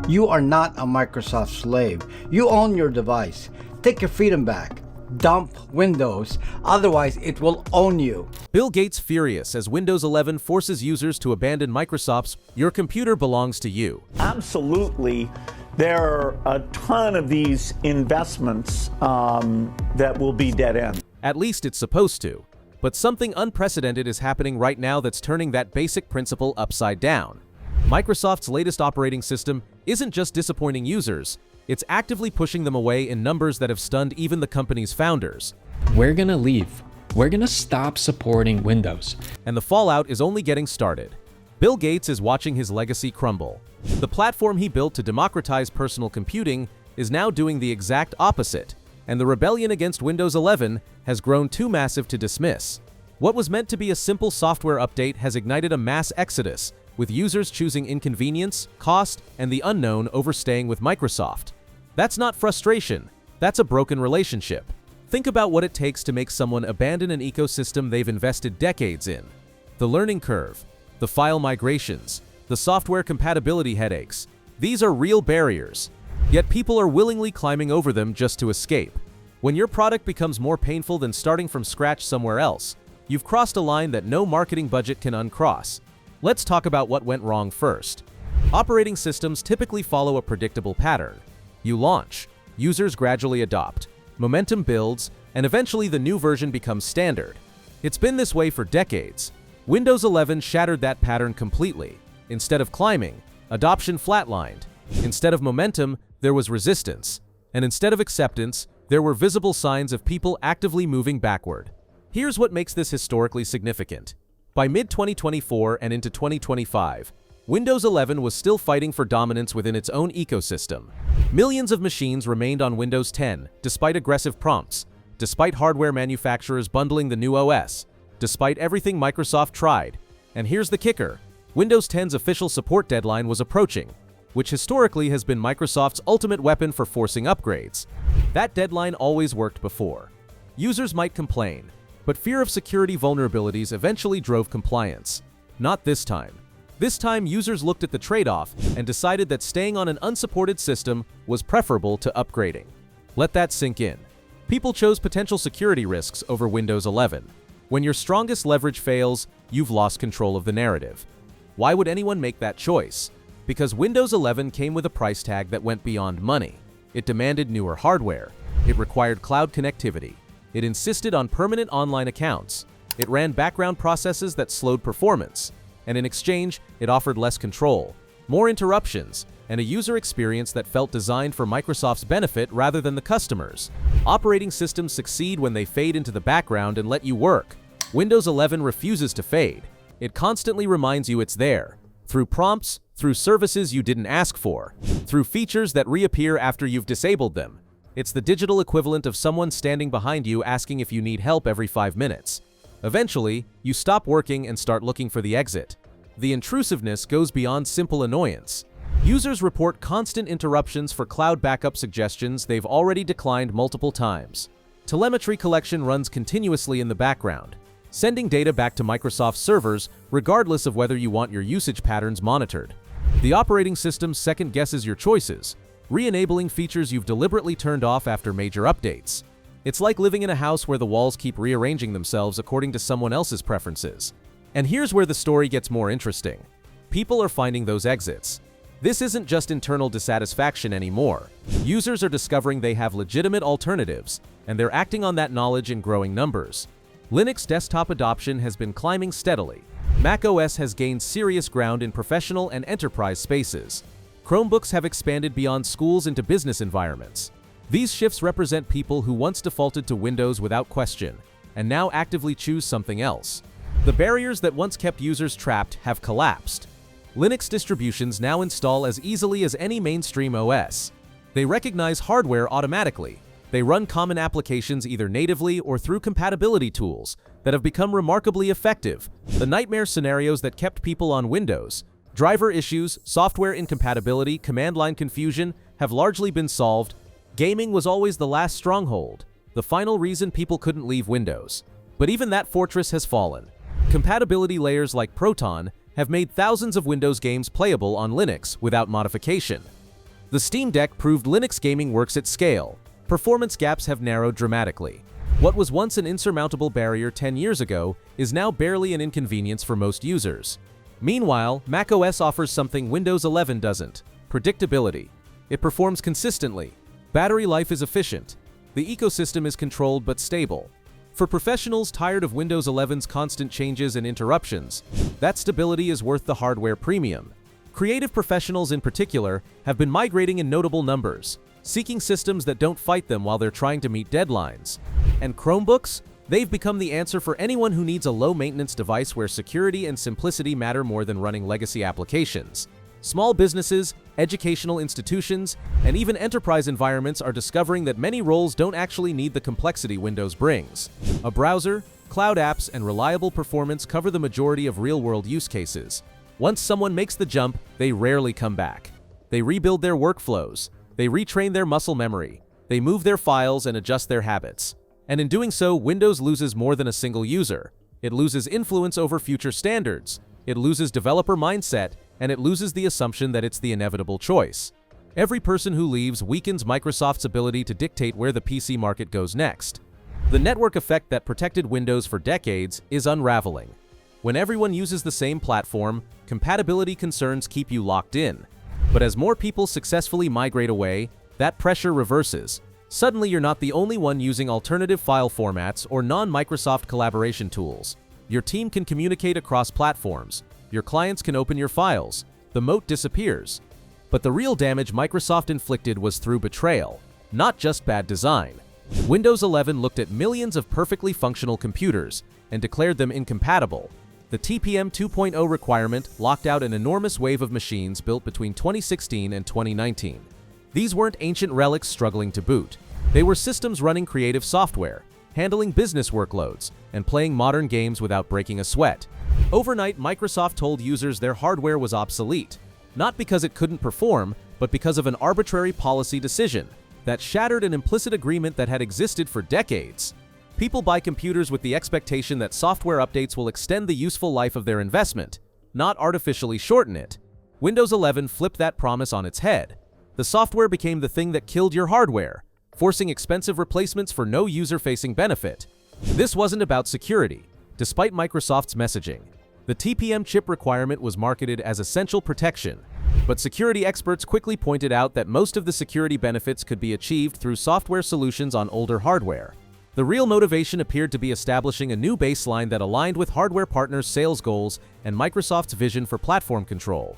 You are not a Microsoft slave. You own your device. Take your freedom back. Dump Windows, otherwise it will own you. Bill Gates furious as Windows 11 forces users to abandon Microsoft's "Your computer belongs to you." Absolutely. There are a ton of these investments that will be dead end. At least it's supposed to. But something unprecedented is happening right now that's turning that basic principle upside down. Microsoft's latest operating system isn't just disappointing users, it's actively pushing them away in numbers that have stunned even the company's founders. We're gonna leave. We're gonna stop supporting Windows. And the fallout is only getting started. Bill Gates is watching his legacy crumble. The platform he built to democratize personal computing is now doing the exact opposite, and the rebellion against Windows 11 has grown too massive to dismiss. What was meant to be a simple software update has ignited a mass exodus, with users choosing inconvenience, cost, and the unknown over staying with Microsoft. That's not frustration, that's a broken relationship. Think about what it takes to make someone abandon an ecosystem they've invested decades in. The learning curve, the file migrations, the software compatibility headaches, these are real barriers. Yet people are willingly climbing over them just to escape. When your product becomes more painful than starting from scratch somewhere else, you've crossed a line that no marketing budget can uncross. Let's talk about what went wrong first. Operating systems typically follow a predictable pattern. You launch, users gradually adopt, momentum builds, and eventually the new version becomes standard. It's been this way for decades. Windows 11 shattered that pattern completely. Instead of climbing, adoption flatlined. Instead of momentum, there was resistance. And instead of acceptance, there were visible signs of people actively moving backward. Here's what makes this historically significant. By mid-2024 and into 2025, Windows 11 was still fighting for dominance within its own ecosystem. Millions of machines remained on Windows 10, despite aggressive prompts, despite hardware manufacturers bundling the new OS, despite everything Microsoft tried. And here's the kicker. Windows 10's official support deadline was approaching, which historically has been Microsoft's ultimate weapon for forcing upgrades. That deadline always worked before. Users might complain, but fear of security vulnerabilities eventually drove compliance. Not this time. This time, users looked at the trade-off and decided that staying on an unsupported system was preferable to upgrading. Let that sink in. People chose potential security risks over Windows 11. When your strongest leverage fails, you've lost control of the narrative. Why would anyone make that choice? Because Windows 11 came with a price tag that went beyond money. It demanded newer hardware. It required cloud connectivity. It insisted on permanent online accounts. It ran background processes that slowed performance. And in exchange, it offered less control, more interruptions, and a user experience that felt designed for Microsoft's benefit rather than the customer's. Operating systems succeed when they fade into the background and let you work. Windows 11 refuses to fade. It constantly reminds you it's there, through prompts, through services you didn't ask for, through features that reappear after you've disabled them. It's the digital equivalent of someone standing behind you asking if you need help every 5 minutes. Eventually, you stop working and start looking for the exit. The intrusiveness goes beyond simple annoyance. Users report constant interruptions for cloud backup suggestions they've already declined multiple times. Telemetry collection runs continuously in the background, sending data back to Microsoft servers regardless of whether you want your usage patterns monitored. The operating system second-guesses your choices, re-enabling features you've deliberately turned off after major updates. It's like living in a house where the walls keep rearranging themselves according to someone else's preferences. And here's where the story gets more interesting. People are finding those exits. This isn't just internal dissatisfaction anymore. Users are discovering they have legitimate alternatives, and they're acting on that knowledge in growing numbers. Linux desktop adoption has been climbing steadily. macOS has gained serious ground in professional and enterprise spaces. Chromebooks have expanded beyond schools into business environments. These shifts represent people who once defaulted to Windows without question, and now actively choose something else. The barriers that once kept users trapped have collapsed. Linux distributions now install as easily as any mainstream OS. They recognize hardware automatically. They run common applications either natively or through compatibility tools that have become remarkably effective. The nightmare scenarios that kept people on Windows, driver issues, software incompatibility, command line confusion, have largely been solved. Gaming was always the last stronghold, the final reason people couldn't leave Windows. But even that fortress has fallen. Compatibility layers like Proton have made thousands of Windows games playable on Linux without modification. The Steam Deck proved Linux gaming works at scale. Performance gaps have narrowed dramatically. What was once an insurmountable barrier 10 years ago is now barely an inconvenience for most users. Meanwhile, macOS offers something Windows 11 doesn't: predictability. It performs consistently. Battery life is efficient. The ecosystem is controlled but stable. For professionals tired of Windows 11's constant changes and interruptions, that stability is worth the hardware premium. Creative professionals in particular have been migrating in notable numbers, seeking systems that don't fight them while they're trying to meet deadlines. And Chromebooks? They've become the answer for anyone who needs a low-maintenance device where security and simplicity matter more than running legacy applications. Small businesses, educational institutions, and even enterprise environments are discovering that many roles don't actually need the complexity Windows brings. A browser, cloud apps, and reliable performance cover the majority of real-world use cases. Once someone makes the jump, they rarely come back. They rebuild their workflows. They retrain their muscle memory. They move their files and adjust their habits. And in doing so, Windows loses more than a single user. It loses influence over future standards. It loses developer mindset, and it loses the assumption that it's the inevitable choice. Every person who leaves weakens Microsoft's ability to dictate where the PC market goes next. The network effect that protected Windows for decades is unraveling. When everyone uses the same platform, compatibility concerns keep you locked in. But as more people successfully migrate away, that pressure reverses. Suddenly you're not the only one using alternative file formats or non-Microsoft collaboration tools. Your team can communicate across platforms. Your clients can open your files. The moat disappears. But the real damage Microsoft inflicted was through betrayal, not just bad design. Windows 11 looked at millions of perfectly functional computers and declared them incompatible. The TPM 2.0 requirement locked out an enormous wave of machines built between 2016 and 2019. These weren't ancient relics struggling to boot. They were systems running creative software, handling business workloads, and playing modern games without breaking a sweat. Overnight, Microsoft told users their hardware was obsolete, not because it couldn't perform, but because of an arbitrary policy decision that shattered an implicit agreement that had existed for decades. People buy computers with the expectation that software updates will extend the useful life of their investment, not artificially shorten it. Windows 11 flipped that promise on its head. The software became the thing that killed your hardware, forcing expensive replacements for no user-facing benefit. This wasn't about security, despite Microsoft's messaging. The TPM chip requirement was marketed as essential protection, but security experts quickly pointed out that most of the security benefits could be achieved through software solutions on older hardware. The real motivation appeared to be establishing a new baseline that aligned with hardware partners' sales goals and Microsoft's vision for platform control.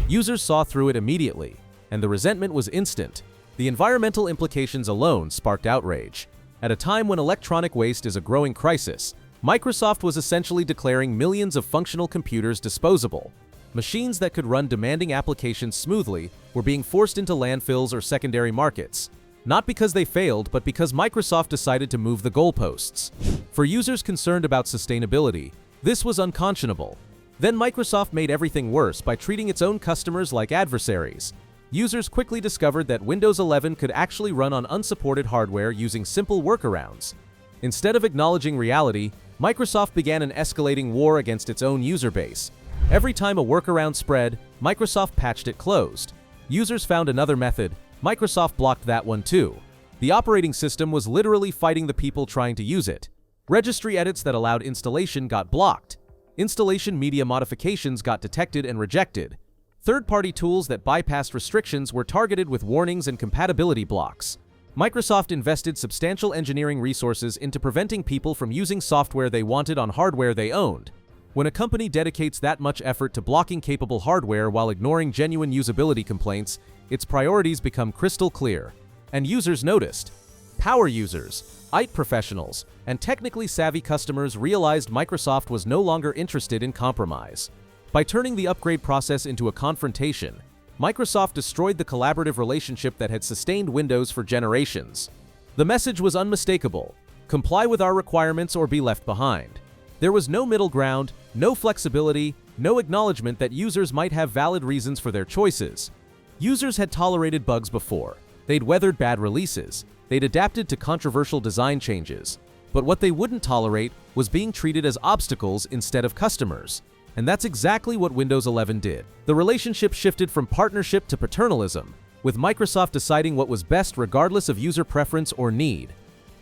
Users saw through it immediately, and the resentment was instant. The environmental implications alone sparked outrage. At a time when electronic waste is a growing crisis, Microsoft was essentially declaring millions of functional computers disposable. Machines that could run demanding applications smoothly were being forced into landfills or secondary markets. Not because they failed, but because Microsoft decided to move the goalposts. For users concerned about sustainability, this was unconscionable. Then Microsoft made everything worse by treating its own customers like adversaries. Users quickly discovered that Windows 11 could actually run on unsupported hardware using simple workarounds. Instead of acknowledging reality, Microsoft began an escalating war against its own user base. Every time a workaround spread, Microsoft patched it closed. Users found another method. Microsoft blocked that one too. The operating system was literally fighting the people trying to use it. Registry edits that allowed installation got blocked. Installation media modifications got detected and rejected. Third-party tools that bypassed restrictions were targeted with warnings and compatibility blocks. Microsoft invested substantial engineering resources into preventing people from using software they wanted on hardware they owned. When a company dedicates that much effort to blocking capable hardware while ignoring genuine usability complaints, its priorities become crystal clear. And users noticed. Power users, IT professionals, and technically savvy customers realized Microsoft was no longer interested in compromise. By turning the upgrade process into a confrontation, Microsoft destroyed the collaborative relationship that had sustained Windows for generations. The message was unmistakable: comply with our requirements or be left behind. There was no middle ground, no flexibility, no acknowledgement that users might have valid reasons for their choices. Users had tolerated bugs before. They'd weathered bad releases. They'd adapted to controversial design changes. But what they wouldn't tolerate was being treated as obstacles instead of customers. And that's exactly what Windows 11 did. The relationship shifted from partnership to paternalism. with Microsoft deciding what was best regardless of user preference or need.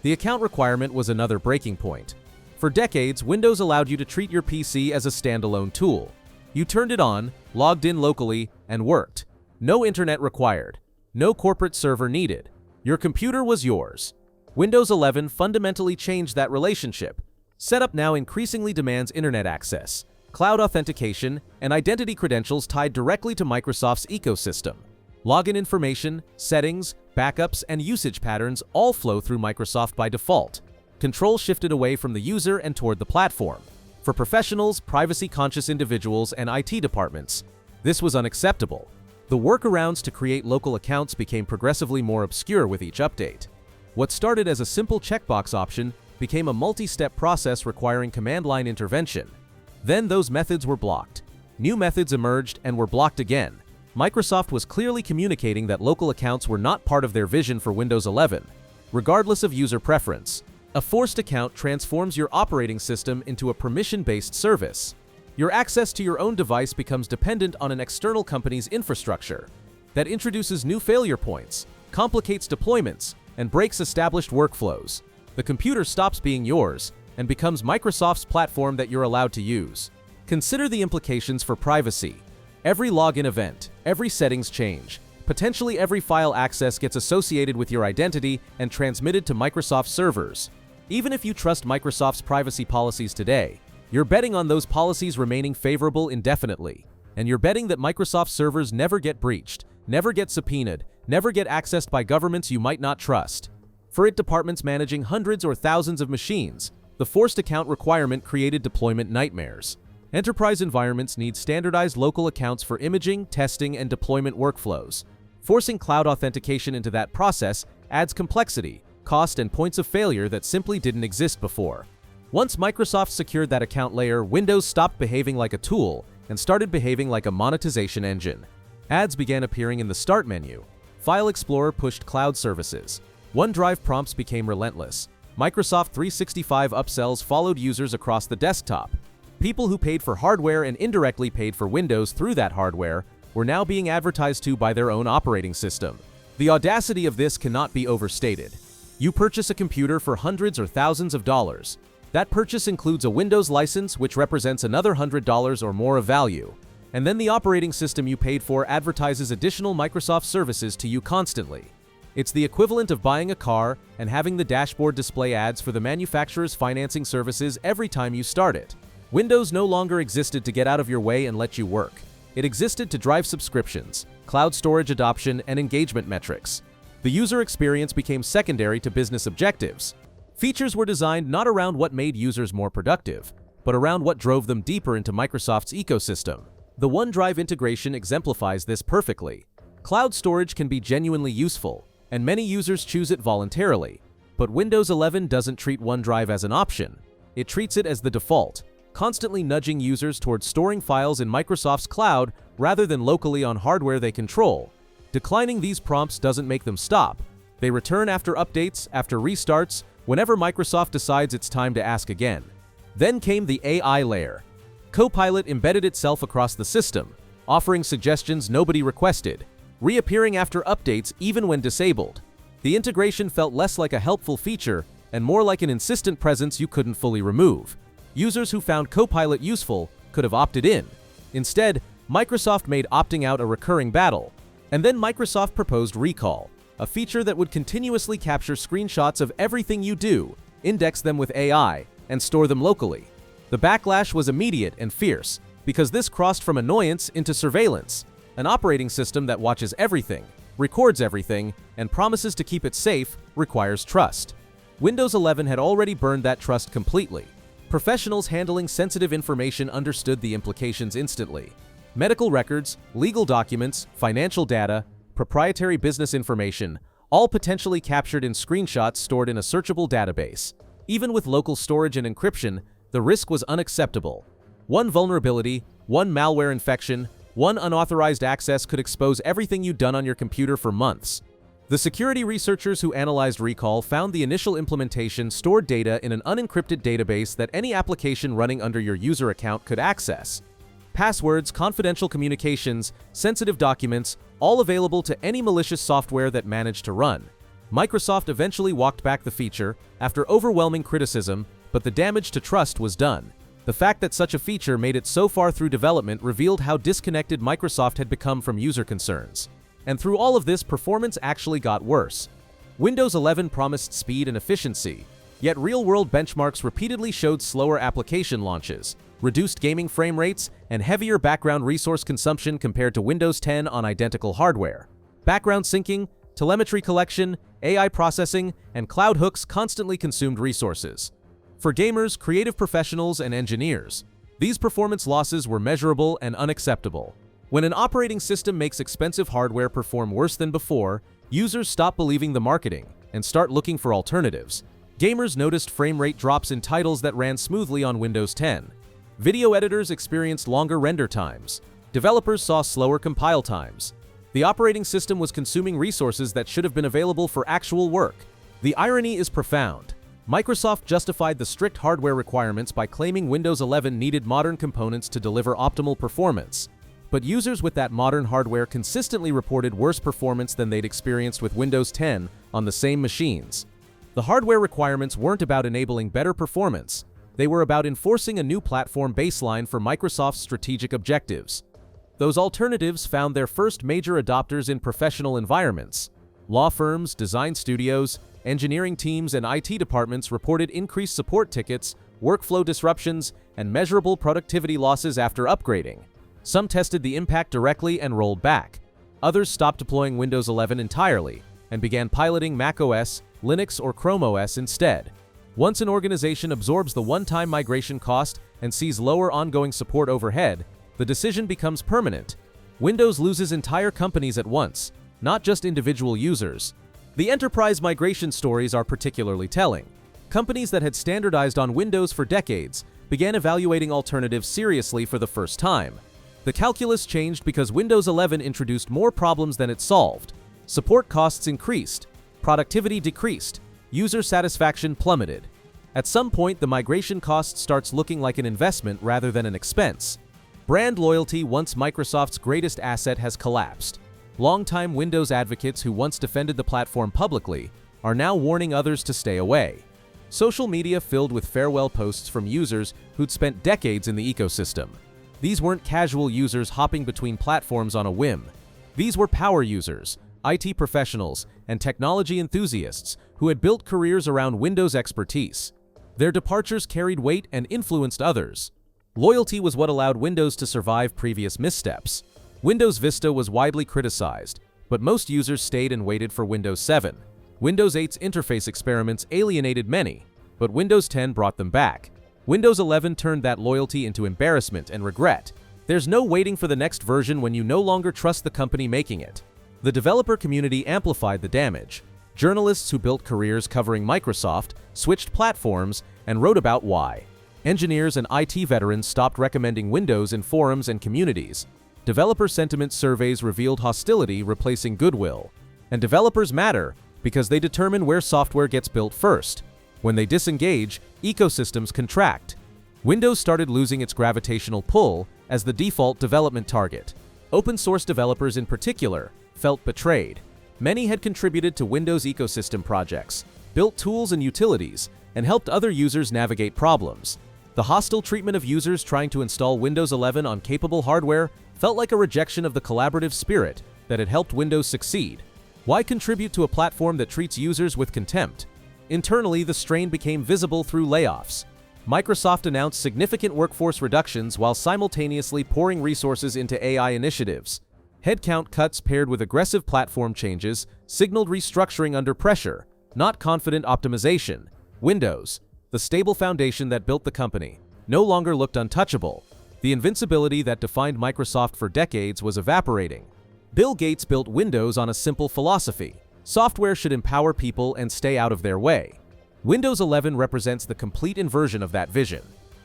The account requirement was another breaking point. For decades, Windows allowed you to treat your PC as a standalone tool. You turned it on, logged in locally, and worked. No internet required. No corporate server needed. Your computer was yours. Windows 11 fundamentally changed that relationship. Setup now increasingly demands internet access, cloud authentication, and identity credentials tied directly to Microsoft's ecosystem. Login information, settings, backups, and usage patterns all flow through Microsoft by default. Control shifted away from the user and toward the platform. For professionals, privacy-conscious individuals, and IT departments, this was unacceptable. The workarounds to create local accounts became progressively more obscure with each update. What started as a simple checkbox option became a multi-step process requiring command line intervention. Then those methods were blocked. New methods emerged and were blocked again. Microsoft was clearly communicating that local accounts were not part of their vision for Windows 11. Regardless of user preference, a forced account transforms your operating system into a permission-based service. Your access to your own device becomes dependent on an external company's infrastructure. That introduces new failure points, complicates deployments, and breaks established workflows. The computer stops being yours and becomes Microsoft's platform that you're allowed to use. Consider the implications for privacy. Every login event, every settings change, potentially every file access gets associated with your identity and transmitted to Microsoft servers. Even if you trust Microsoft's privacy policies today, you're betting on those policies remaining favorable indefinitely. And you're betting that Microsoft servers never get breached, never get subpoenaed, never get accessed by governments you might not trust. For departments managing hundreds or thousands of machines, the forced account requirement created deployment nightmares. Enterprise environments need standardized local accounts for imaging, testing, and deployment workflows. Forcing cloud authentication into that process adds complexity, cost, and points of failure that simply didn't exist before. Once Microsoft secured that account layer, Windows stopped behaving like a tool and started behaving like a monetization engine. Ads began appearing in the Start menu. File Explorer pushed cloud services. OneDrive prompts became relentless. Microsoft 365 upsells followed users across the desktop. People who paid for hardware and indirectly paid for Windows through that hardware were now being advertised to by their own operating system. The audacity of this cannot be overstated. You purchase a computer for hundreds or thousands of dollars. That purchase includes a Windows license, which represents another $100 or more of value. And then the operating system you paid for advertises additional Microsoft services to you constantly. It's the equivalent of buying a car and having the dashboard display ads for the manufacturer's financing services every time you start it. Windows no longer existed to get out of your way and let you work. It existed to drive subscriptions, cloud storage adoption, and engagement metrics. The user experience became secondary to business objectives. Features were designed not around what made users more productive, but around what drove them deeper into Microsoft's ecosystem. The OneDrive integration exemplifies this perfectly. Cloud storage can be genuinely useful, and many users choose it voluntarily. But Windows 11 doesn't treat OneDrive as an option. It treats it as the default, constantly nudging users towards storing files in Microsoft's cloud rather than locally on hardware they control. Declining these prompts doesn't make them stop. They return after updates, after restarts, whenever Microsoft decides it's time to ask again. Then came the AI layer. Copilot embedded itself across the system, offering suggestions nobody requested, reappearing after updates even when disabled. The integration felt less like a helpful feature and more like an insistent presence you couldn't fully remove. Users who found Copilot useful could have opted in. Instead, Microsoft made opting out a recurring battle. And then Microsoft proposed Recall, a feature that would continuously capture screenshots of everything you do, index them with AI, and store them locally. The backlash was immediate and fierce, because this crossed from annoyance into surveillance. An operating system that watches everything, records everything, and promises to keep it safe requires trust. Windows 11 had already burned that trust completely. Professionals handling sensitive information understood the implications instantly. Medical records, legal documents, financial data, proprietary business information, all potentially captured in screenshots stored in a searchable database. Even with local storage and encryption, the risk was unacceptable. One vulnerability, one malware infection, one unauthorized access could expose everything you'd done on your computer for months. The security researchers who analyzed Recall found the initial implementation stored data in an unencrypted database that any application running under your user account could access. passwords, confidential communications, sensitive documents, all available to any malicious software that managed to run. Microsoft eventually walked back the feature after overwhelming criticism, but the damage to trust was done. The fact that such a feature made it so far through development revealed how disconnected Microsoft had become from user concerns. And through all of this, performance actually got worse. Windows 11 promised speed and efficiency, yet real-world benchmarks repeatedly showed slower application launches, reduced gaming frame rates, and heavier background resource consumption compared to Windows 10 on identical hardware. Background syncing, telemetry collection, AI processing, and cloud hooks constantly consumed resources. For gamers, creative professionals, and engineers, these performance losses were measurable and unacceptable. When an operating system makes expensive hardware perform worse than before, users stop believing the marketing and start looking for alternatives. Gamers noticed frame rate drops in titles that ran smoothly on Windows 10. Video editors experienced longer render times. Developers saw slower compile times. The operating system was consuming resources that should have been available for actual work. The irony is profound. Microsoft justified the strict hardware requirements by claiming Windows 11 needed modern components to deliver optimal performance. But users with that modern hardware consistently reported worse performance than they'd experienced with Windows 10 on the same machines. The hardware requirements weren't about enabling better performance. They were about enforcing a new platform baseline for Microsoft's strategic objectives. Those alternatives found their first major adopters in professional environments. Law firms, design studios, engineering teams, and IT departments reported increased support tickets, workflow disruptions, and measurable productivity losses after upgrading. Some tested the impact directly and rolled back. Others stopped deploying Windows 11 entirely and began piloting macOS, Linux, or Chrome OS instead. Once an organization absorbs the one-time migration cost and sees lower ongoing support overhead, the decision becomes permanent. Windows loses entire companies at once, not just individual users. The enterprise migration stories are particularly telling. Companies that had standardized on Windows for decades began evaluating alternatives seriously for the first time. The calculus changed because Windows 11 introduced more problems than it solved. Support costs increased, productivity decreased, user satisfaction plummeted. At some point, the migration cost starts looking like an investment rather than an expense. Brand loyalty, once Microsoft's greatest asset, has collapsed. Longtime Windows advocates who once defended the platform publicly are now warning others to stay away. Social media filled with farewell posts from users who'd spent decades in the ecosystem. These weren't casual users hopping between platforms on a whim. These were power users, IT professionals, and technology enthusiasts who had built careers around Windows expertise. Their departures carried weight and influenced others. Loyalty was what allowed Windows to survive previous missteps. Windows Vista was widely criticized, but most users stayed and waited for Windows 7. Windows 8's interface experiments alienated many, but Windows 10 brought them back. Windows 11 turned that loyalty into embarrassment and regret. There's no waiting for the next version when you no longer trust the company making it. The developer community amplified the damage. Journalists who built careers covering Microsoft switched platforms and wrote about why. Engineers and IT veterans stopped recommending Windows in forums and communities. Developer sentiment surveys revealed hostility replacing goodwill. And developers matter because they determine where software gets built first. When they disengage, ecosystems contract. Windows started losing its gravitational pull as the default development target. Open source developers in particular felt betrayed. Many had contributed to Windows ecosystem projects, built tools and utilities, and helped other users navigate problems. The hostile treatment of users trying to install Windows 11 on capable hardware felt like a rejection of the collaborative spirit that had helped Windows succeed. Why contribute to a platform that treats users with contempt? Internally, the strain became visible through layoffs. Microsoft announced significant workforce reductions while simultaneously pouring resources into AI initiatives. Headcount cuts paired with aggressive platform changes signaled restructuring under pressure, not confident optimization. Windows, the stable foundation that built the company, no longer looked untouchable. The invincibility that defined Microsoft for decades was evaporating. Bill Gates built Windows on a simple philosophy: software should empower people and stay out of their way. Windows 11 represents the complete inversion of that vision.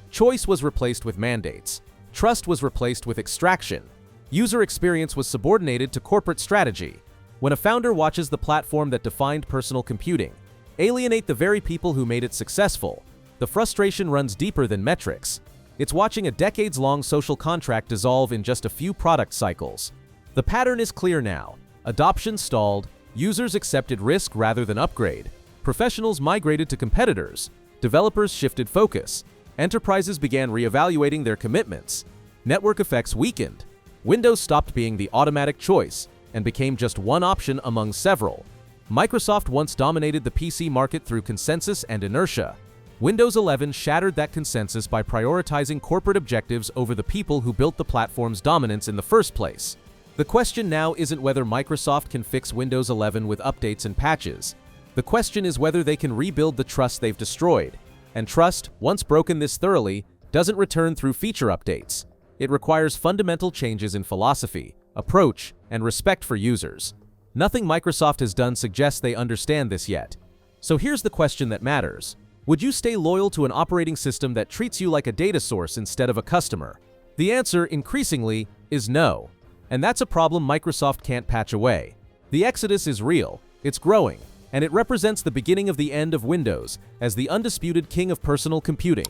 Choice was replaced with mandates. Trust was replaced with extraction. User experience was subordinated to corporate strategy. When a founder watches the platform that defined personal computing alienate the very people who made it successful, the frustration runs deeper than metrics. It's watching a decades-long social contract dissolve in just a few product cycles. The pattern is clear now. Adoption stalled, users accepted risk rather than upgrade, professionals migrated to competitors, developers shifted focus, enterprises began reevaluating their commitments, network effects weakened, Windows stopped being the automatic choice and became just one option among several. Microsoft once dominated the PC market through consensus and inertia. Windows 11 shattered that consensus by prioritizing corporate objectives over the people who built the platform's dominance in the first place. The question now isn't whether Microsoft can fix Windows 11 with updates and patches. The question is whether they can rebuild the trust they've destroyed. And trust, once broken this thoroughly, doesn't return through feature updates. It requires fundamental changes in philosophy, approach, and respect for users. Nothing Microsoft has done suggests they understand this yet. So here's the question that matters. Would you stay loyal to an operating system that treats you like a data source instead of a customer? The answer, increasingly, is no. And that's a problem Microsoft can't patch away. The exodus is real, it's growing, and it represents the beginning of the end of Windows as the undisputed king of personal computing.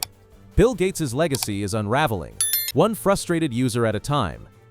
Bill Gates' legacy is unraveling, one frustrated user at a time.